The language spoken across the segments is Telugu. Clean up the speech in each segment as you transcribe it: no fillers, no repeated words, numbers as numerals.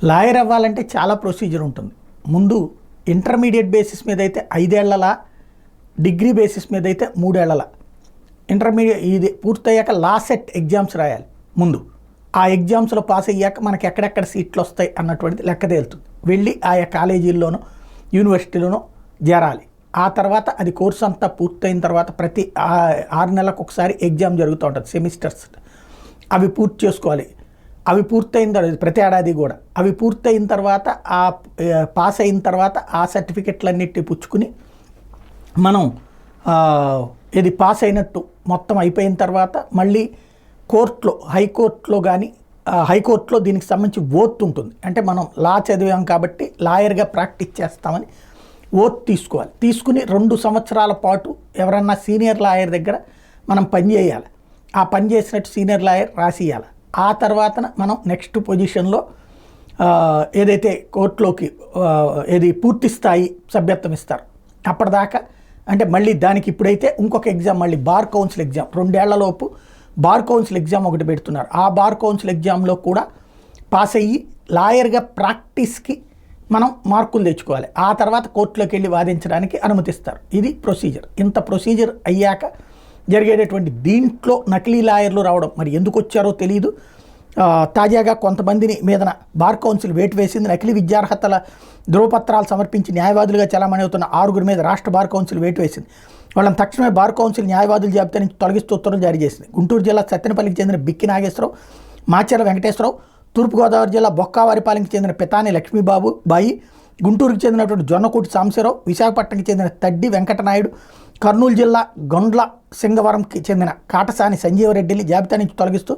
లాయర్ అవ్వాలంటే చాలా ప్రొసీజర్ ఉంటుంది. ముందు ఇంటర్మీడియట్ బేసిస్ మీద అయితే 5 ఏళ్లలా, డిగ్రీ బేసిస్ మీద అయితే 3 ఏళ్లలా. ఇంటర్మీడియట్ ఇది పూర్తయ్యాక లా సెట్ ఎగ్జామ్స్ రాయాలి ముందు. ఆ ఎగ్జామ్స్లో పాస్ అయ్యాక మనకి ఎక్కడెక్కడ సీట్లు వస్తాయి అన్నటువంటిది లెక్క తేలుతుంది. వెళ్ళి ఆయా కాలేజీల్లోనో యూనివర్సిటీలోనో చేరాలి. ఆ తర్వాత అది కోర్సు అంతా పూర్తయిన తర్వాత ప్రతి 6 నెలలకు ఒకసారి ఎగ్జామ్ జరుగుతూ ఉంటుంది, సెమిస్టర్స్. అవి పూర్తి చేసుకోవాలి. అవి పూర్తయిన తర్వాత ప్రతి ఏడాది కూడా అవి పూర్తయిన తర్వాత పాస్ అయిన తర్వాత ఆ సర్టిఫికెట్లన్నిటిని పుచ్చుకుని మనం ఇది పాస్ అయినట్టు మొత్తం అయిపోయిన తర్వాత మళ్ళీ కోర్టులో, హైకోర్టులో కానీ హైకోర్టులో దీనికి సంబంధించి ఓత్ ఉంటుంది. అంటే మనం లా చదివాం కాబట్టి లాయర్గా ప్రాక్టీస్ చేస్తామని ఓత్ తీసుకోవాలి. తీసుకుని 2 సంవత్సరాల పాటు ఎవరన్నా సీనియర్ లాయర్ దగ్గర మనం పనిచేయాలి. ఆ పని చేసినట్టు సీనియర్ లాయర్ రాసియాలి. ఆ తర్వాత మనం నెక్స్ట్ పొజిషన్లో ఏదైతే కోర్టులోకి ఏది పూర్తి స్థాయి సభ్యత్వం ఇస్తారు అప్పటిదాకా. అంటే మళ్ళీ దానికి ఇప్పుడైతే ఇంకొక ఎగ్జామ్, మళ్ళీ బార్ కౌన్సిల్ ఎగ్జామ్ 2 ఏళ్లలోపు బార్ కౌన్సిల్ ఎగ్జామ్ ఒకటి పెడుతున్నారు. ఆ బార్ కౌన్సిల్ ఎగ్జామ్లో కూడా పాస్ అయ్యి లాయర్గా ప్రాక్టీస్కి మనం మార్కులు తెచ్చుకోవాలి. ఆ తర్వాత కోర్టులోకి వెళ్ళి వాదించడానికి అనుమతిస్తారు. ఇది ప్రొసీజర్. ఇంత ప్రొసీజర్ అయ్యాక జరిగేటటువంటి దీంట్లో నకిలీ లాయర్లు రావడం మరి ఎందుకు వచ్చారో తెలియదు. తాజాగా కొంతమందిని మీదన బార్ కౌన్సిల్ వేటు వేసింది. నకిలీ విద్యార్హతల ధృవపత్రాలు సమర్పించి న్యాయవాదులుగా చలామణి అవుతున్న 6 మీద రాష్ట్ర బార్ కౌన్సిల్ వేటు వేసింది. వాళ్ళని తక్షణమే బార్ కౌన్సిల్ న్యాయవాదుల జాబితా నుంచి తొలగిస్తూ ఉత్తర్వులు జారీ చేసింది. గుంటూరు జిల్లా సత్తెనపల్లికి చెందిన బిక్కి నాగేశ్వరరావు, మాచర్ల వెంకటేశ్వరరావు, తూర్పుగోదావరి జిల్లా బొక్కావారిపాలెంకి చెందిన పితాని లక్ష్మీబాబు బాయి, గుంటూరుకు చెందినటువంటి జొన్నకోటి సాంబశివరావు, విశాఖపట్నంకి చెందిన తడ్డి వెంకటనాయుడు, కర్నూలు జిల్లా గొండ్ల సింగవరంకి చెందిన కాటసాని సంజీవరెడ్డిని జాబితా నుంచి తొలగిస్తూ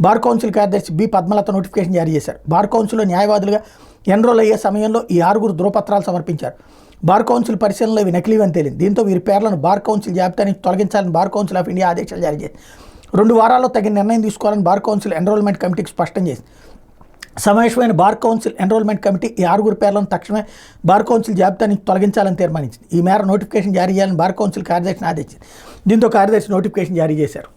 బార్ కౌన్సిల్ కార్యదర్శి బి పద్మలత నోటిఫికేషన్ జారీ చేశారు. బార్ కౌన్సిల్లో న్యాయవాదులుగా ఎన్రోల్ అయ్యే సమయంలో ఈ 6 ధృవపత్రాలు సమర్పించారు. బార్ కౌన్సిల్ పరిశీలనలో ఇవి నకిలీవని తేలింది. దీంతో వీరి పేర్లను బార్ కౌన్సిల్ జాబితా నుంచి తొలగించాలని బార్ కౌన్సిల్ ఆఫ్ ఇండియా ఆదేశాలు జారీ చేసింది. 2 వారాల్లో తగిన నిర్ణయం తీసుకోవాలని బార్ కౌన్సిల్ ఎన్రోల్మెంట్ కమిటీకి స్పష్టం చేసింది. సమావేశమైన బార్ కౌన్సిల్ ఎన్రోల్మెంట్ కమిటీ ఈ 6 పేర్లను తక్షణమే బార్ కౌన్సిల్ జాబితా నుంచి తొలగించాలని తీర్మానించింది. ఈ మేర నోటిఫికేషన్ జారీ చేయాలని బార్ కౌన్సిల్ కార్యదర్శిని ఆదేశించింది. దీంతో కార్యదర్శి నోటిఫికేషన్ జారీ చేశారు.